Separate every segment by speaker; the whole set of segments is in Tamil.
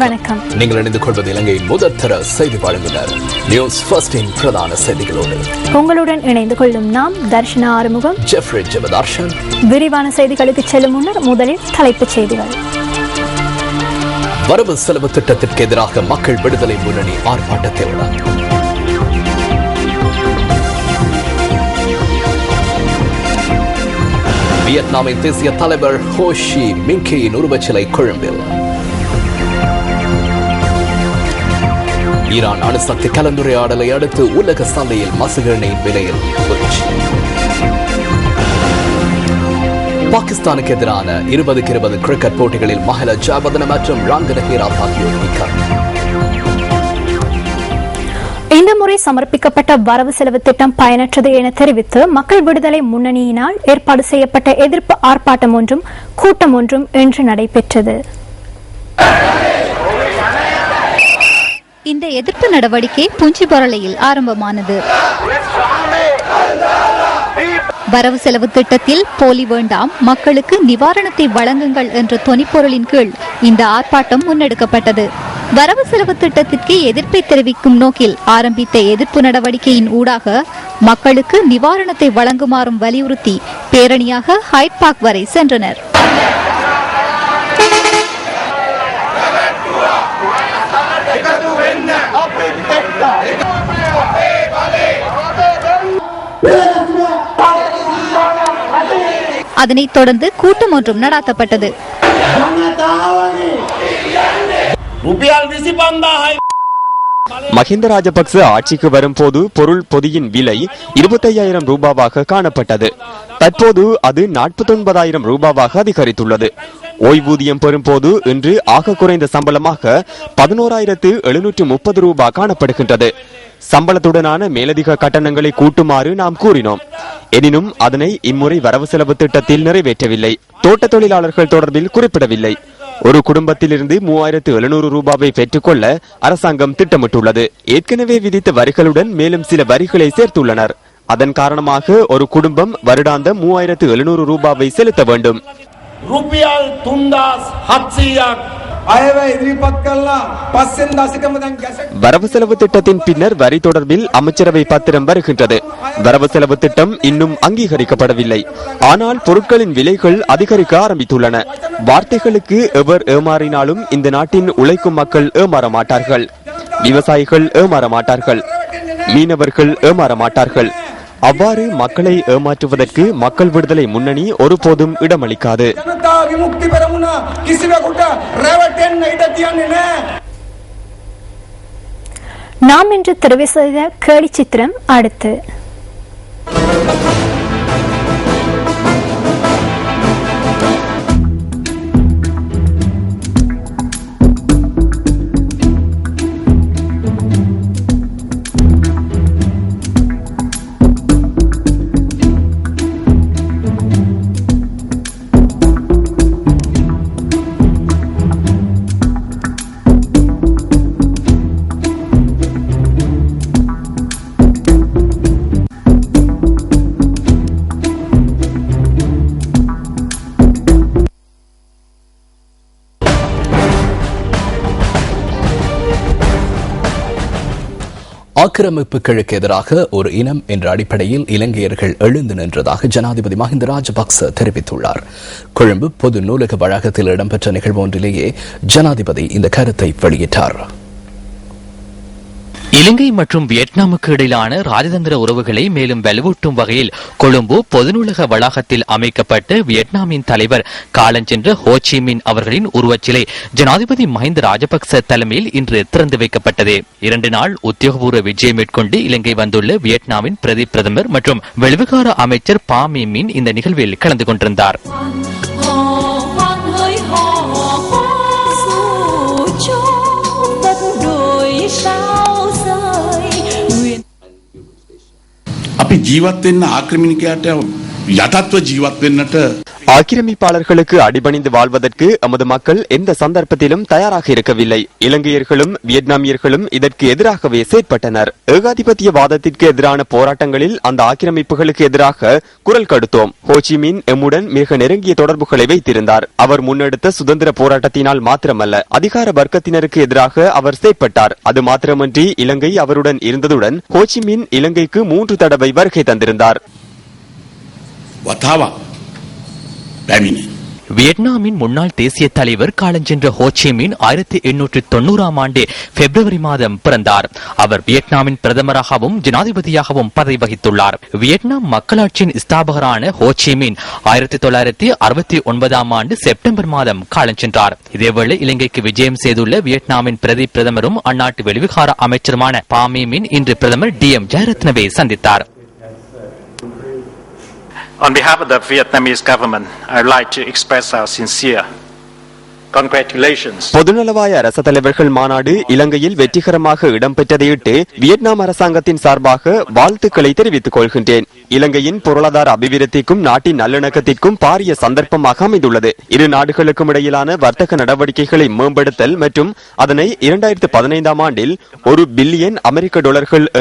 Speaker 1: வணக்கம். நீங்கள் இணைந்து கொள்வது இலங்கையின் முதற்தர செய்தி வழங்குனர் நியூஸ் ஃபர்ஸ்டின் பிரதான செய்திகளோடு
Speaker 2: உங்களுடன் இணைந்து கொள்ளும் நாம் தர்ஷனா ஆறுமுகம்,
Speaker 1: ஜெஃப்ரி ஜெபதார்ஷன்.
Speaker 2: விரிவான செய்திகளுக்கு செல்லும் முன்னர் முதலில் தலைப்புச் செய்திகள்.
Speaker 1: வரவு செலவு திட்டத்திற்கு எதிராக மக்கள் விடுதலை முன்னணி ஆர்ப்பாட்டத்தில் வியட்நாமின் தேசிய தலைவர் ஹோ சி மின்கியின் உருவச்சிலை கொழும்பில். ஈரான் அணுசக்தி கலந்துரையாடலை அடுத்து உலக சந்தையில் மசகு எண்ணெயின் விலையில் வீழ்ச்சி. பாகிஸ்தானுக்கு எதிரான 20-20 கிரிக்கெட் போட்டிகளில் மஹல ஜாபதன மற்றும் ராங்கன ஹீராத் ஆகியோர் நீக்கம்.
Speaker 2: இந்த முறை சமர்ப்பிக்கப்பட்ட வரவு செலவு திட்டம் பயனற்றது என தெரிவித்து மக்கள் விடுதலை முன்னணியினால் ஏற்பாடு செய்யப்பட்ட எதிர்ப்பு ஆர்ப்பாட்டம் ஒன்றும் கூட்டம் ஒன்றும் இன்று நடைபெற்றது.
Speaker 3: இந்த எதிர்ப்பு நடவடிக்கை புஞ்சிபரளையில் ஆரம்பமானது. வரவு செலவு திட்டத்தில் போலி வேண்டாம், மக்களுக்கு நிவாரணத்தை வழங்குங்கள் என்ற தொனிப்பொருளின் கீழ் இந்த ஆர்ப்பாட்டம் முன்னெடுக்கப்பட்டது. வரவு செலவு திட்டத்திற்கு எதிர்ப்பை தெரிவிக்கும் நோக்கில் ஆரம்பித்த எதிர்ப்பு நடவடிக்கையின் ஊடாக மக்களுக்கு நிவாரணத்தை வழங்குமாறும் வலியுறுத்தி பேரணியாக ஹைட் பார்க் வரை சென்றனர். அதனைத் தொடர்ந்து கூட்டம் ஒன்றும் நடாத்தப்பட்டது.
Speaker 4: மஹிந்த ராஜபக்ச ஆட்சிக்கு வரும்போது பொருள் பொதியின் விலை 25,000 ரூபாவாக காணப்பட்டது. தற்போது அது 49,000 ரூபாவாக அதிகரித்துள்ளது. ஓய்வூதியம் பெறும்போது இன்று ஆக குறைந்த சம்பளமாக 11,730 ரூபாய் காணப்படுகின்றது. சம்பளத்துடனான மேலதிக கட்டணங்களை கூட்டுமாறு நாம் கூறினோம். எனினும் அதனை இம்முறை வரவு செலவு திட்டத்தில் நிறைவேற்றவில்லை. தோட்ட தொழிலாளர்கள் தொடர்பில் குறிப்பிடவில்லை. ஒரு குடும்பத்திலிருந்து 3,700 ரூபாவை பெற்றுக்கொள்ள அரசாங்கம் திட்டமிட்டுள்ளது. ஏற்கனவே விதித்த வரிகளுடன் மேலும் சில வரிகளை சேர்த்துள்ளனர். அதன் காரணமாக ஒரு குடும்பம் வருடாந்த 3,700 ரூபாவை செலுத்த வேண்டும். வரவு செலவு திட்டத்தின் பின்னர் வரி தொடர்பில் அமைச்சரவை பத்திரம் வருகின்றது. வரவு செலவு திட்டம் இன்னும் அங்கீகரிக்கப்படவில்லை. ஆனால் பொருட்களின் விலைகள் அதிகரிக்க ஆரம்பித்துள்ளன. வார்த்தைகளுக்கு எவர் ஏமாறினாலும் இந்த நாட்டின் உழைக்கும் மக்கள் ஏமாற மாட்டார்கள். விவசாயிகள் ஏமாற மாட்டார்கள். மீனவர்கள் ஏமாற மாட்டார்கள். அவ்வாறு மக்களை ஏமாற்றுவதற்கு மக்கள் விடுதலை முன்னணி ஒருபோதும் இடமளிக்காது.
Speaker 2: நாம் இன்று தெரிவு செய்த கேலி சித்திரம் அடுத்து.
Speaker 1: ஆக்கிரமிப்புகளுக்கு எதிராக ஒரு இனம் என்ற அடிப்படையில் இலங்கையர்கள் எழுந்து நின்றதாக ஜனாதிபதி மஹிந்த ராஜபக்ச தெரிவித்துள்ளார். கொழும்பு பொது நூலக வளாகத்தில் இடம்பெற்ற நிகழ்வு ஒன்றிலேயே ஜனாதிபதி இந்த கருத்தை வெளியிட்டார்.
Speaker 5: இலங்கை மற்றும் வியட்நாமுக்கு இடையிலான ராஜதந்திர உறவுகளை மேலும் வலுவூட்டும் வகையில் கொழும்பு பொதுநூலக வளாகத்தில் அமைக்கப்பட்ட வியட்நாமின் தலைவர் காலஞ்சென்ற ஹோ சி மின் அவர்களின் உருவச்சிலை ஜனாதிபதி மஹிந்த ராஜபக்ச தலைமையில் இன்று திறந்து வைக்கப்பட்டது. 2 நாள் உத்தியோகபூர்வ விஜயம் மேற்கொண்டு இலங்கை வந்துள்ள வியட்நாமின் பிரதமர் மற்றும் வெளிவிகார அமைச்சர் பா மீ மின் இந்த நிகழ்வில் கலந்து கொண்டிருந்தார்.
Speaker 6: අපි ජීවත් වෙන්න ආක්‍රමණිකයාට යටත්ව ජීවත් වෙන්නට
Speaker 4: ஆக்கிரமிப்பாளர்களுக்கு அடிபணிந்து வாழ்வதற்கு எமது மக்கள் எந்த சந்தர்ப்பத்திலும் தயாராக இருக்கவில்லை. இலங்கையர்களும் வியட்நாமியர்களும் இதற்கு எதிராகவே செயற்பட்டனர். ஏகாதிபத்தியவாதத்திற்கு எதிரான போராட்டங்களில் அந்த ஆக்கிரமிப்புகளுக்கு எதிராக குரல் கொடுத்தோம். ஹோச்சிமின் எம்முடன் மிக நெருங்கிய தொடர்புகளை வைத்திருந்தார். அவர் முன்னெடுத்த சுதந்திர போராட்டத்தினால் மாத்திரமல்ல, அதிகார வர்க்கத்தினருக்கு எதிராக அவர் செயற்பட்டார். அது மாத்திரமன்றி இலங்கை அவருடன் இருந்ததுடன் ஹோச்சிமின் இலங்கைக்கு 3 தடவை வருகை தந்திருந்தார்.
Speaker 5: வியட்நாமின் முன்னாள் தேசிய தலைவர் காலஞ்சென்ற ஹோச்சிமின் 1890ஆம் ஆண்டு பிப்ரவரி மாதம் பிறந்தார். அவர் வியட்நாமின் பிரதமராகவும் ஜனாதிபதியாகவும் பதவி வகித்துள்ளார். வியட்நாம் மக்களாட்சியின் ஸ்தாபகரான ஹோச்சிமின் 1969ஆம் ஆண்டு செப்டம்பர் மாதம் காலஞ்சென்றார். இதேவேளை இலங்கைக்கு விஜயம் செய்துள்ள வியட்நாமின் பிரதி பிரதமரும் அந்நாட்டு வெளிவிகார அமைச்சருமான பாமீமின் இன்று பிரதமர் DM ஜெயரத்னவை சந்தித்தார்.
Speaker 7: On behalf of the Vietnamese government, I would like to express our sincere congratulations.
Speaker 4: பொதுநலவாய அரச தலைவர்கள் மாநாடு இலங்கையில் வெற்றிகரமாக இடம்பெற்றதையிட்டு வியட்நாம் அரசாங்கத்தின் சார்பாக வாழ்த்துக்களை தெரிவித்துக் கொள்கின்றேன். இலங்கையின் பொருளாதார அபிவிருத்திக்கும் நாட்டின் நல்லிணக்கத்திற்கும் பாரிய சந்தர்ப்பமாக அமைந்துள்ளது. இரு நாடுகளுக்கும் இடையிலான வர்த்தக நடவடிக்கைகளை மேம்படுத்தல் மற்றும் அதனை 2015ஆம் ஆண்டில் $1 பில்லியன்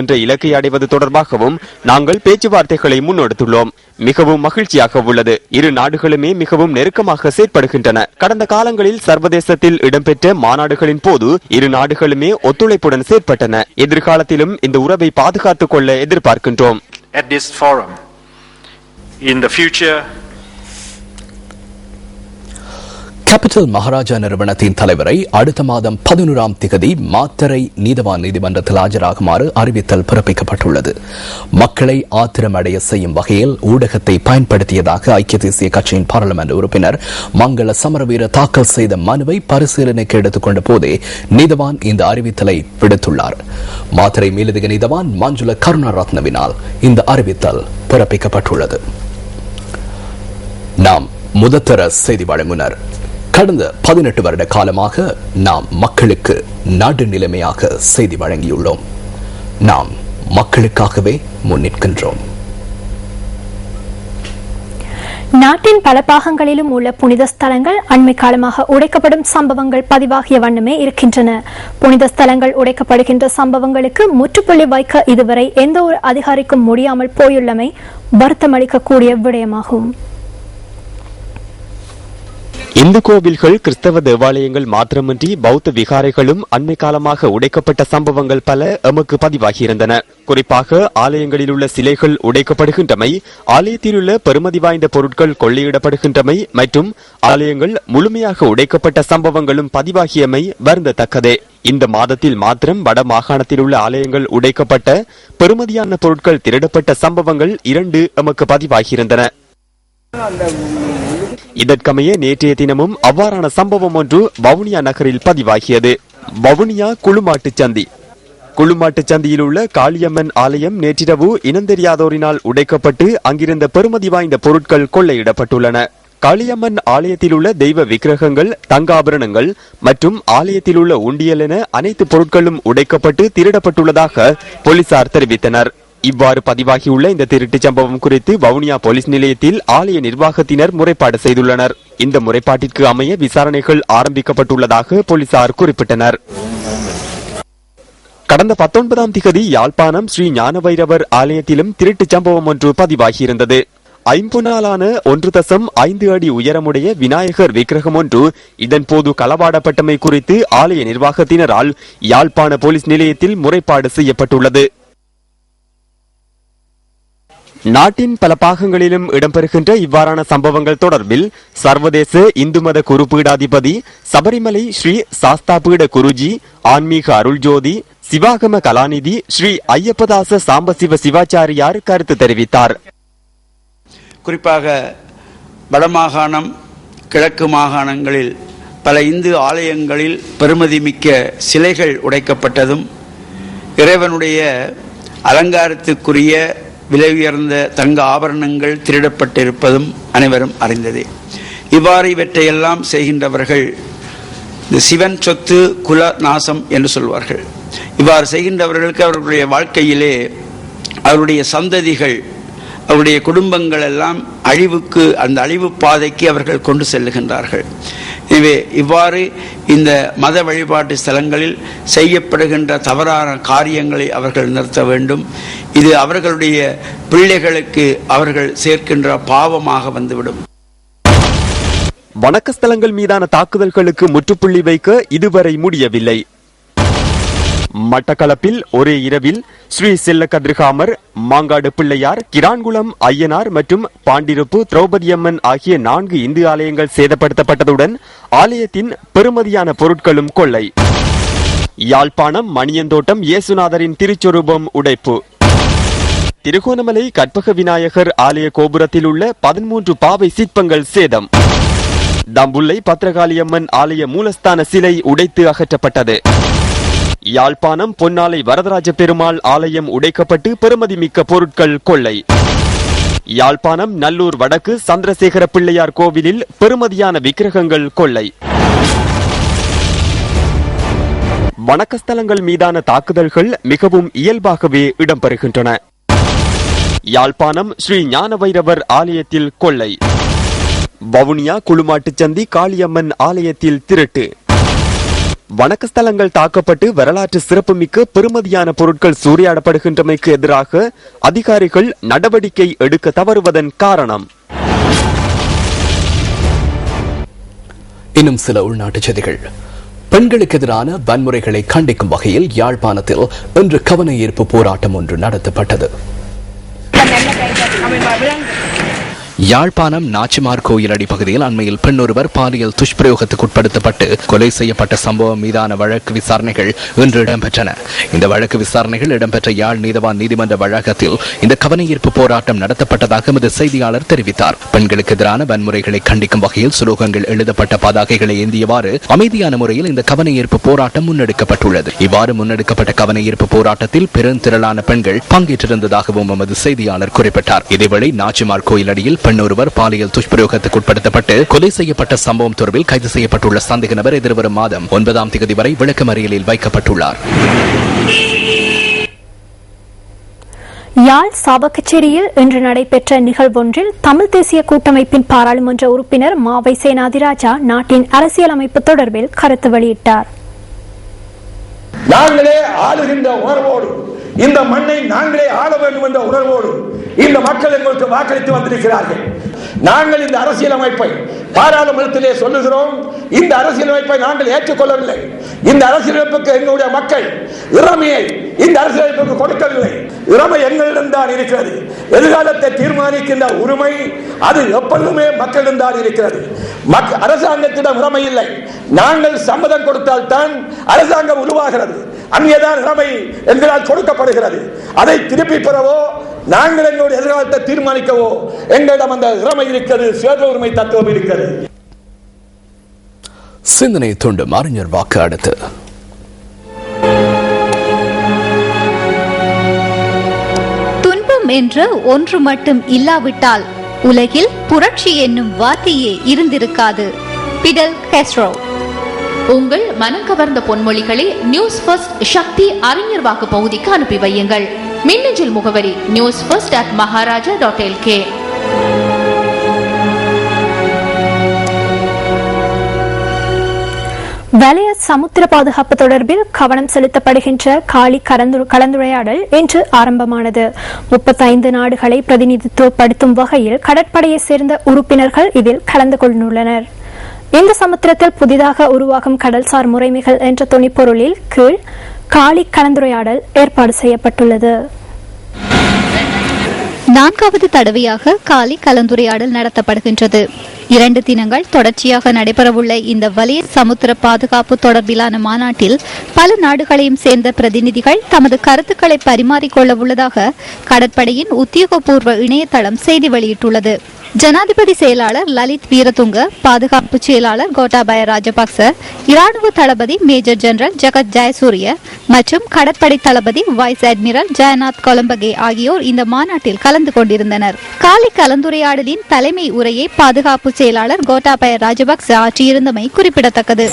Speaker 4: என்ற இலக்கை அடைவது தொடர்பாகவும் நாங்கள் பேச்சுவார்த்தைகளை முன்னெடுத்துள்ளோம். மிகவும் மகிழ்ச்சியாக உள்ளது. இரு நாடுகளுமே மிகவும் நெருக்கமாக செயற்படுகின்றன. கடந்த காலங்களில் சர்வதேசத்தில் இடம்பெற்ற மாநாடுகளின் போது இரு நாடுகளுமே ஒத்துழைப்புடன் செயற்பட்டன. எதிர்காலத்திலும் இந்த உறவை பாதுகாத்துக் கொள்ள எதிர்பார்க்கின்றோம்.
Speaker 7: At this forum, in the future,
Speaker 1: capital Maharaja நிறுவனத்தின் தலைவரை அடுத்த மாதம் 11ஆம் திகதி மாத்தறை நீதவான் நீதிமன்றத்தில் ஆஜராகுமாறு அறிவித்தல் பிறப்பிக்கப்பட்டுள்ளது. மக்களை ஆத்திரமடைய செய்யும் வகையில் ஊடகத்தை பயன்படுத்தியதாக ஐக்கிய தேசிய கட்சியின் பாராளுமன்ற உறுப்பினர் மங்கள சமரவீர தாக்கல் செய்த மனுவை பரிசீலனைக்கு எடுத்துக்கொண்ட போதே நீதவான் இந்த அறிவித்தலை விடுத்துள்ளார். மாத்தறை மேலதிக நீதவான் மஞ்சுள கருணாரத்னவினால் இந்த அறிவித்தல் பிறப்பிக்கப்பட்டுள்ளது. நாம் முதத்தர செய்தி வழங்குனர். கடந்த 18 வருட காலமாக நாம் மக்களுக்கு நாடு நிலைமையாக செய்தி வழங்கியுள்ளோம். நாம் மக்களுக்காகவே முன்னிற்கின்றோம்.
Speaker 2: நாட்டின் பல பாகங்களிலும் உள்ள புனித ஸ்தலங்கள் அண்மை காலமாக உடைக்கப்படும் சம்பவங்கள் பதிவாகிய வண்ணமே இருக்கின்றன. புனித ஸ்தலங்கள் உடைக்கப்படுகின்ற சம்பவங்களுக்கு முற்றுப்புள்ளி வைக்க இதுவரை எந்த ஒரு அதிகாரிக்கும் முடியாமல் போயுள்ளமை வருத்தமளிக்கக்கூடிய விடயமாகும்.
Speaker 4: இந்து கோவில்கள், கிறிஸ்தவ தேவாலயங்கள் மாத்திரமின்றி பௌத்த விகாரைகளும் அண்மை காலமாக உடைக்கப்பட்ட சம்பவங்கள் பல எமக்கு பதிவாகியிருந்தன. குறிப்பாக ஆலயங்களில் உள்ள சிலைகள் உடைக்கப்படுகின்றமை, ஆலயத்தில் உள்ள பெறுமதி வாய்ந்த பொருட்கள் கொள்ளையிடப்படுகின்றமை மற்றும் ஆலயங்கள் முழுமையாக உடைக்கப்பட்ட சம்பவங்களும் பதிவாகியமை வருந்தத்தக்கதே. இந்த மாதத்தில் மாத்திரம் வட மாகாணத்தில் உள்ள ஆலயங்கள் உடைக்கப்பட்ட பெறுமதியான பொருட்கள் திருடப்பட்ட சம்பவங்கள் 2 எமக்கு பதிவாகியிருந்தன. இதற்கமைய நேற்றைய தினமும் அவ்வாறான சம்பவம் ஒன்று வவுனியா நகரில் பதிவாகியது. வவுனியா குளுமாட்டுச் சந்தி. குளுமாட்டுச் சந்தியில் உள்ள காளியம்மன் ஆலயம் நேற்றிரவு இனந்தெரியாதோரினால் உடைக்கப்பட்டு அங்கிருந்த பெறுமதி வாய்ந்த பொருட்கள் கொள்ளையிடப்பட்டுள்ளன. காளியம்மன் ஆலயத்தில் உள்ள தெய்வ விக்கிரகங்கள், தங்க ஆபரணங்கள் மற்றும் ஆலயத்தில் உள்ள உண்டியல் என அனைத்து பொருட்களும் உடைக்கப்பட்டு திருடப்பட்டுள்ளதாக போலீசார் தெரிவித்தனர். இவ்வாறு பதிவாகியுள்ள இந்த திருட்டு சம்பவம் குறித்து வவுனியா போலீஸ் நிலையத்தில் ஆலய நிர்வாகத்தினர் முறைப்பாடு செய்துள்ளனர். இந்த முறைப்பாட்டிற்கு அமைய விசாரணைகள் ஆரம்பிக்கப்பட்டுள்ளதாக போலீசார் குறிப்பிட்டனர். கடந்த 19ஆம் திகதி யாழ்ப்பாணம் ஸ்ரீ ஞானவைரவர் ஆலயத்திலும் திருட்டு சம்பவம் ஒன்று பதிவாகியிருந்தது. ஐம்பொன்னாலான 1.5 அடி உயரமுடைய விநாயகர் விக்கிரகம் ஒன்று இதன் போது களவாடப்பட்டமை குறித்து ஆலய நிர்வாகத்தினரால் யாழ்ப்பாண போலீஸ் நிலையத்தில் முறைப்பாடு செய்யப்பட்டுள்ளது. நாட்டின் பல பாகங்களிலும் இடம்பெறுகின்ற இவ்வாறான சம்பவங்கள் தொடர்பில் சர்வதேச இந்து மத குருபீடாதிபதி சபரிமலை ஸ்ரீ சாஸ்தாபீட குருஜி, ஆன்மீக அருள்ஜோதி, சிவாகம கலாநிதி ஸ்ரீ ஐயப்பதாச சாம்பசிவ சிவாச்சாரியார் கருத்து தெரிவித்தார்.
Speaker 8: குறிப்பாக வடமாகாணம், கிழக்கு மாகாணங்களில் பல இந்து ஆலயங்களில் பெருமதிமிக்க சிலைகள் உடைக்கப்பட்டதும், இறைவனுடைய அலங்காரத்துக்குரிய விலை உயர்ந்த தங்க ஆபரணங்கள் திருடப்பட்டிருப்பதும் அனைவரும் அறிந்ததே. இவ்வாறு இவற்றையெல்லாம் செய்கின்றவர்கள் இந்த சிவன் சொத்து குல நாசம் என்று சொல்வார்கள். இவ்வாறு செய்கின்றவர்களுக்கு அவர்களுடைய வாழ்க்கையிலே அவருடைய சந்ததிகள், அவருடைய குடும்பங்கள் எல்லாம் அழிவுக்கு, அந்த அழிவு பாதைக்கு அவர்கள் கொண்டு செல்லுகின்றார்கள். எனவே இவ்வாறு இந்த மத வழிபாட்டு ஸ்தலங்களில் செய்யப்படுகின்ற தவறான காரியங்களை அவர்கள் நிறுத்த வேண்டும். இது அவர்களுடைய பிள்ளைகளுக்கு அவர்கள் சேர்க்கின்ற பாவமாக வந்துவிடும்.
Speaker 4: வணக்க ஸ்தலங்கள் மீதான தாக்குதல்களுக்கு முற்றுப்புள்ளி வைக்க இதுவரை முடியவில்லை. மட்டக்களப்பில் ஒரே இரவில் ஸ்ரீ செல்ல கதிர்காமர், மாங்காடு பிள்ளையார், கிரான்குளம் ஐயனார் மற்றும் பாண்டிருப்பு திரௌபதியம்மன் ஆகிய 4 இந்து ஆலயங்கள் சேதப்படுத்தப்பட்டதுடன் ஆலயத்தின் பெறுமதியான பொருட்களும் கொள்ளை. யாழ்ப்பாணம் மணியந்தோட்டம் இயேசுநாதரின் திருச்சொரூபம் உடைப்பு. திருகோணமலை கற்பக விநாயகர் ஆலய கோபுரத்தில் உள்ள 13 பாவை சிற்பங்கள் சேதம். தம்புள்ளை பத்ரகாளியம்மன் ஆலய மூலஸ்தான சிலை உடைத்து அகற்றப்பட்டது. யாழ்ப்பாணம் பொன்னாலை வரதராஜ பெருமாள் ஆலயம் உடைக்கப்பட்டு பெறுமதிமிக்க பொருட்கள் கொள்ளை. யாழ்ப்பாணம் நல்லூர் வடக்கு சந்திரசேகர பிள்ளையார் கோவிலில் பெறுமதியான விக்கிரகங்கள் கொள்ளை. வணக்கஸ்தலங்கள் மீதான தாக்குதல்கள் மிகவும் இயல்பாகவே இடம்பெறுகின்றன. யாழ்ப்பாணம் ஸ்ரீ ஞான வைரவர் ஆலயத்தில் கொள்ளை. வவுனியா குளுமாட்டுச்சந்தி காளியம்மன் ஆலயத்தில் திருட்டு. வணக்கஸ்தலங்கள் தாக்கப்பட்டு வரலாற்று சிறப்புமிக்க பெறுமதியான பொருட்கள் சூறையாடப்படுகின்றமைக்கு எதிராக அதிகாரிகள் நடவடிக்கை எடுக்க தவறுவதன் காரணம்.
Speaker 1: இன்னும் சில உள்நாட்டுச் செய்திகள். பெண்களுக்கு எதிரான வன்முறைகளை கண்டிக்கும் வகையில் யாழ்ப்பாணத்தில் இன்று கவன ஈர்ப்பு போராட்டம் ஒன்று நடத்தப்பட்டது. யாழ்ப்பாணம் நாச்சிமார் கோயிலடி பகுதியில் அண்மையில் பெண் ஒருவர் பாலியல் துஷ்பிரயோகத்துக்கு உட்படுத்தப்பட்டு கொலை செய்யப்பட்ட சம்பவம் மீதான வழக்கு விசாரணைகள் இன்று இடம்பெற்றன. இந்த வழக்கு விசாரணைகள் இடம்பெற்ற யாழ் நீதவான் நீதிமன்ற வளாகத்தில் இந்த கவனஈர்ப்பு போராட்டம் நடத்தப்பட்டதாக எமது செய்தியாளர் தெரிவித்தார். பெண்களுக்கு எதிரான வன்முறைகளை கண்டிக்கும் வகையில் சுலோகங்கள் எழுதப்பட்ட பதாகைகளை ஏந்தியவாறு அமைதியான முறையில் இந்த கவனஈர்ப்பு போராட்டம் முன்னெடுக்கப்பட்டுள்ளது. இவ்வாறு முன்னெடுக்கப்பட்ட கவனஈர்ப்பு போராட்டத்தில் பெருந்திரளான பெண்கள் பங்கேற்றிருந்ததாகவும் எமது செய்தியாளர் குறிப்பிட்டார். இதேவேளை நாச்சிமார் கோயிலடியில் பெண் ஒருவர் பாலியல் துஷ்பிரயோகத்துக்கு உட்படுத்தப்பட்டு கொலை செய்யப்பட்ட சம்பவம் தொடர்பில் கைது செய்யப்பட்டுள்ள சந்தேக நபர் எதிர்வரும் மாதம் 9ஆம் தேதி வரை விளக்கமறியலில் வைக்கப்பட்டுள்ளார்.
Speaker 2: யாழ் சாவகச்சேரியில் இன்று நடைபெற்ற நிகழ்வொன்றில் தமிழ் தேசிய கூட்டமைப்பின் பாராளுமன்ற உறுப்பினர் மாவை சேனாதிராஜா நாட்டின் அரசியலமைப்பு தொடர்பில் கருத்து வெளியிட்டார்.
Speaker 9: நாங்களே ஆளுகின்ற உணர்வோடு, இந்த மண்ணை நாங்களே ஆள வேண்டும் என்ற உணர்வோடு இந்த மக்கள் எங்களுக்கு வாக்களித்து வந்திருக்கிறார்கள். நாங்கள் இந்த அரசியலமைப்பை பாராளுமன்றத்திலே சொல்லுகிறோம். இந்த அரசியலமைப்பை நாங்கள் ஏற்றுக்கொள்ளவில்லை. இந்த அரசியலமைப்புக்கு எங்களுடைய மக்கள் இறமையை இந்த அரசியலமைப்புக்கு கொடுக்கவில்லை. இறமை எங்களிடம் தான் இருக்கிறது. எதிர்காலத்தை தீர்மானிக்கின்ற உரிமை அது எப்பொழுதுமே மக்களிடம் தான் இருக்கிறது. அரசாங்கத்திடம் இறமை இல்லை. நாங்கள் சம்மதம் கொடுத்தால் தான் அரசாங்கம் உருவாகிறது. அங்கேதான் இறமை எங்களால் கொடுக்கப்படுகிறது. அதை திருப்பி பெறவோ நாங்கள் எங்களுடைய எதிர்காலத்தை தீர்மானிக்கவோ எங்களிடம் அந்த இறமை இருக்கிறது, சுய உரிமை தத்துவம் இருக்கிறது.
Speaker 1: சிந்தனை தூண்டும் அறிஞர் வாக்கு. அடுத்து
Speaker 3: துன்பம் என்று ஒன்று மட்டும் இல்லாவிட்டால் உலகில் புரட்சி என்னும் வார்த்தையே இருந்திருக்காது. Fidel Castro.
Speaker 10: உங்கள் மனம் கவர்ந்த பொன்மொழிகளை நியூஸ் ஃபர்ஸ்ட் சக்தி அறிஞர் வாக்கு பகுதிக்கு அனுப்பி வையுங்கள். மின்னஞ்சல் முகவரி newsfirst@maharaja.lk.
Speaker 2: வலய சமுத்திர பாதுகாப்பு தொடர்பில் கவனம் செலுத்தப்படுகின்ற காலி கலந்துரையாடல் இன்று ஆரம்பமானது. 35 நாடுகளை பிரதிநிதித்துவப்படுத்தும் வகையில் கடற்படையை சேர்ந்த உறுப்பினர்கள் இதில் கலந்து கொண்டுள்ளனர். இந்த சமுத்திரத்தில் புதிதாக உருவாகும் கடல்சார் முறைமைகள் என்ற துணைப்பொருளில் கீழ் காலி கலந்துரையாடல் ஏற்பாடு செய்யப்பட்டுள்ளது.
Speaker 3: 4வது தடவையாக காலி கலந்துரையாடல் நடத்தப்படுகின்றது. 2 தினங்கள் தொடர்ச்சியாக நடைபெறவுள்ள இந்த வலய சமுத்திர பாதுகாப்பு தொடர்பிலான மாநாட்டில் பல நாடுகளையும் சேர்ந்த பிரதிநிதிகள் தமது கருத்துக்களை பரிமாறிக்கொள்ள உள்ளதாக கடற்படையின் உத்தியோகபூர்வ இணையதளம் செய்தி வெளியிட்டுள்ளது. ஜனாதிபதி செயலாளர் லலித் வீரதுங்க, பாதுகாப்பு செயலாளர் கோட்டாபய ராஜபக்ச, இராணுவ தளபதி மேஜர் ஜெனரல் ஜகத் ஜெயசூரிய மற்றும் கடற்படை தளபதி வைஸ் அட்மிரல் ஜெயநாத் கொலம்பகே ஆகியோர் இந்த மாநாட்டில் கலந்து கொண்டிருந்தனர். காலி கலந்துரையாடலின் தலைமை உரையை பாதுகாப்பு செயலாளர் கோட்டாபய ராஜபக்ச ஆற்றியிருந்தமை குறிப்பிடத்தக்கது.